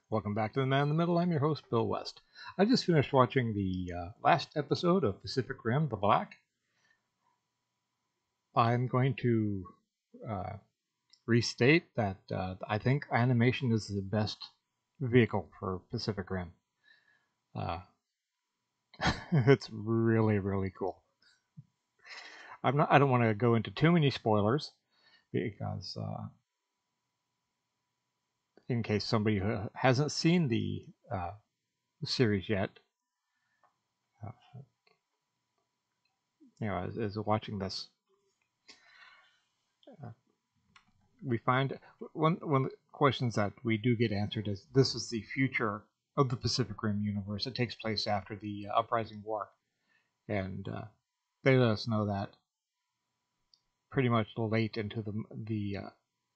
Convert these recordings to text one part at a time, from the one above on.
Welcome back to The Man in the Middle. I'm your host, Bill West. I just finished watching the last episode of Pacific Rim, The Black. I'm going to uh, restate that I think animation is the best vehicle for Pacific Rim. Uh, it's really, really cool. I don't want to go into too many spoilers because in case somebody who hasn't seen the series yet, uh, is watching this. Uh, we find one of the questions that we do get answered is this is the future of the Pacific Rim universe. It takes place after the Uprising War, and they let us know that pretty much late into the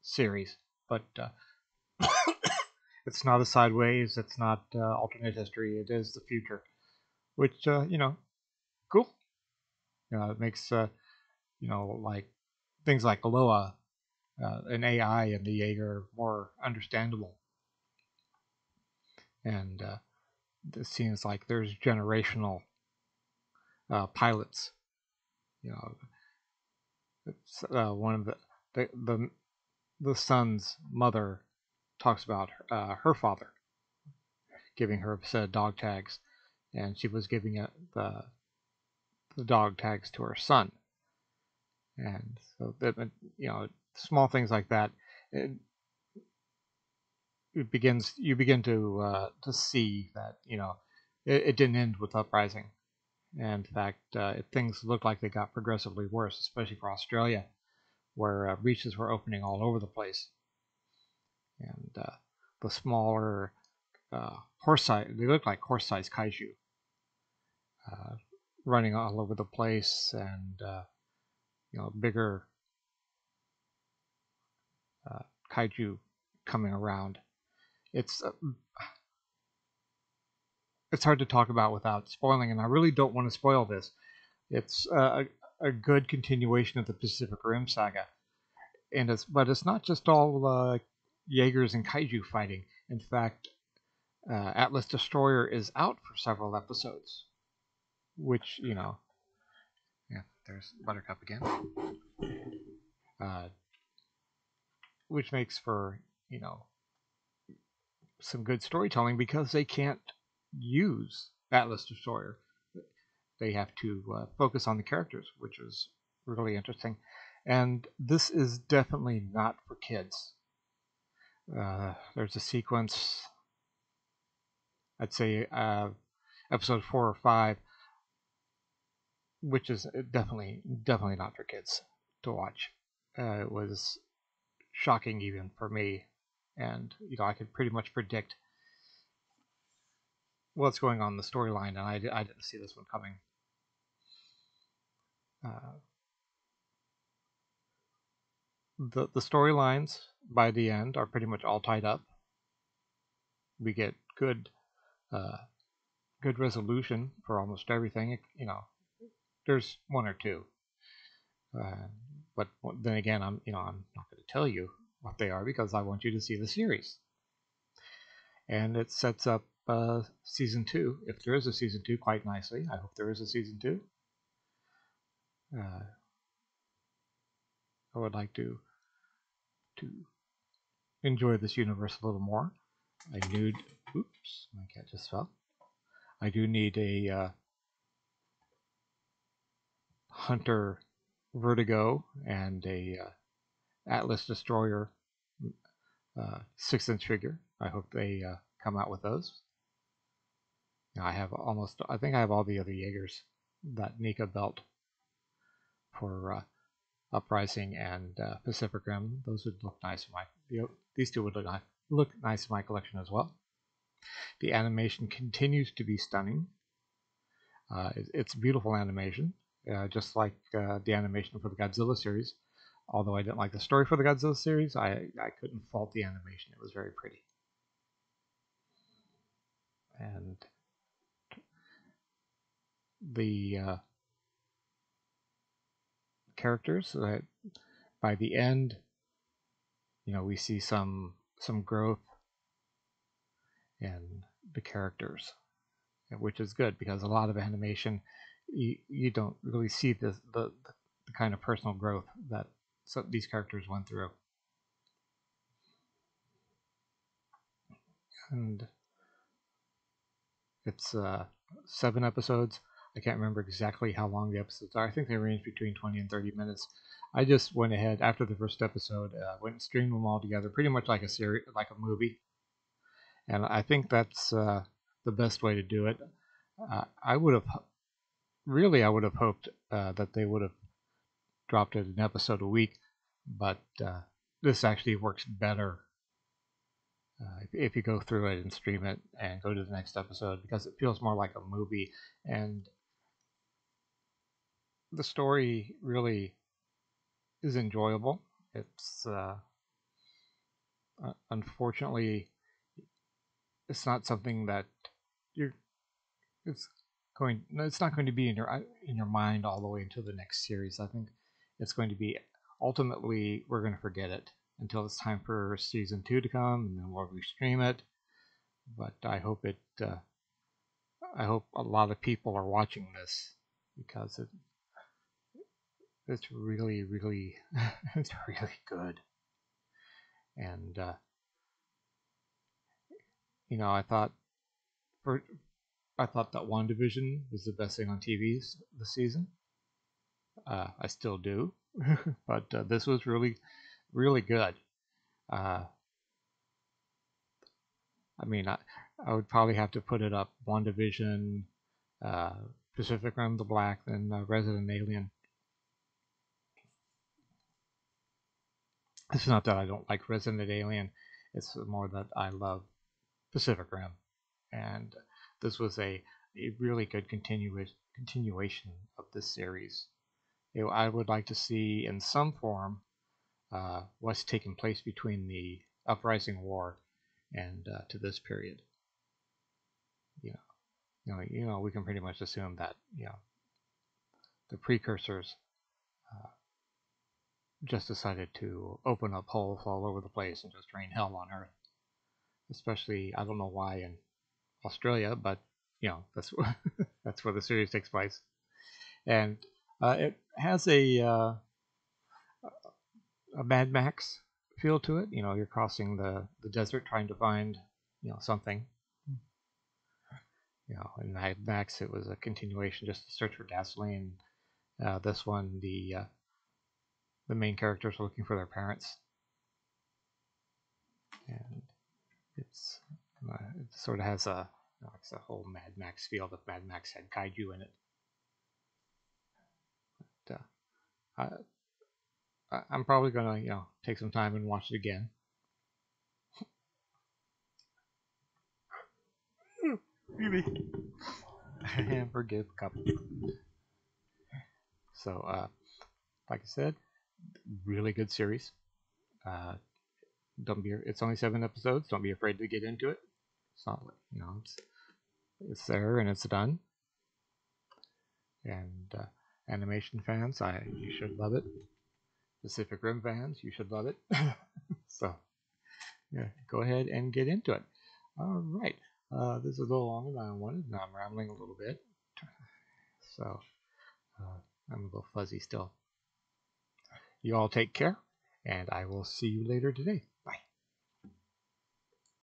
series. But it's not a sideways. It's not alternate history. It is the future, which cool. It makes like things like Aloha, an AI, and the Jaeger more understandable. And it seems like there's generational pilots. You know, it's, one of the the the son's mother talks about her father giving her a set of dog tags, and she was giving the dog tags to her son, and so that small things like that. It, it begins you begin to see that it didn't end with uprising. And in fact, things looked like they got progressively worse, especially for Australia, where breaches were opening all over the place, and the smaller horse size they look like horse-sized kaiju uh, running all over the place, and bigger kaiju coming around. It's uh, it's hard to talk about without spoiling, and I really don't want to spoil this. It's a good continuation of the Pacific Rim saga, and it's not just all Jaegers and kaiju fighting. In fact, Atlas Destroyer is out for several episodes, which yeah, there's Buttercup again, uh, which makes for some good storytelling because they can't use Atlas Destroyer. They have to focus on the characters, which is really interesting. And this is definitely not for kids. There's a sequence, I'd say episode 4 or 5, which is definitely not for kids to watch. It was shocking even for me, and I could pretty much predict what's going on in the storyline, and I didn't see this one coming. Uh, the storylines by the end are pretty much all tied up. We get uh, good resolution for almost everything. There's one or two, uh, but then again, I'm not going to tell you what they are because I want you to see the series, and it sets up season 2, if there is a season 2, quite nicely. I hope there is a season 2. Uh, I would like to enjoy this universe a little more. I need. Oops, my cat just fell. I do need a Hunter Vertigo and a Atlas Destroyer 6-inch figure. I hope they come out with those. I have almost. I think I have all the other Jaegers. That Nika belt for Uprising and Pacific Rim. Those would look nice in my. These two would look nice in my collection as well. The animation continues to be stunning. It's beautiful animation, just like the animation for the Godzilla series. Although I didn't like the story for the Godzilla series, I couldn't fault the animation. It was very pretty. And the characters, by the end, we see some growth and the characters, which is good because a lot of animation you don't really see the kind of personal growth that these characters went through. And it's 7 episodes. I can't remember exactly how long the episodes are. I think they range between 20 and 30 minutes. I just went ahead after the first episode, went and streamed them all together, pretty much like a series, like a movie. And I think that's the best way to do it. I would have I would have hoped that they would have dropped it an episode a week, but this actually works better if you go through it and stream it and go to the next episode, because it feels more like a movie, and the story really is enjoyable. It's unfortunately it's not something that you're it's it's not going to be in your mind all the way into the next series. I think it's going to be ultimately we're going to forget it until it's time for season 2 to come, and then we'll restream it. But I hope a lot of people are watching this because it's really it's really good. And you know, for I thought that WandaVision was the best thing on TV this season. I still do, but this was really good. Uh, I mean, I would probably have to put it up WandaVision, uh, Pacific Rim: The Black, then Resident Alien. It's not that I don't like Resident Alien; it's more that I love Pacific Rim, and this was a really good continuation of this series. I would like to see in some form what's taking place between the Uprising War and to this period. You know, we can pretty much assume that the precursors just decided to open up holes all over the place and just rain hell on Earth. Especially, I don't know why in Australia, but that's that's where the series takes place, and it has a Mad Max feel to it. You're crossing the desert trying to find something. In Mad Max, it was a continuation, just to search for gasoline. This one, the main characters are looking for their parents, and it sort of has it's a whole Mad Max feel. If Mad Max had kaiju in it, but, I'm probably gonna take some time and watch it again. Maybe. And forgive a couple. So, like I said, really good series. Uh, don't be. It's only 7 episodes. Don't be afraid to get into it. It's not like it's there and it's done. And animation fans, you should love it. Pacific Rim fans, you should love it. So, yeah, go ahead and get into it. All right. This is a little longer than I wanted, and I'm rambling a little bit. So, uh, I'm a little fuzzy still. You all take care, and I will see you later today.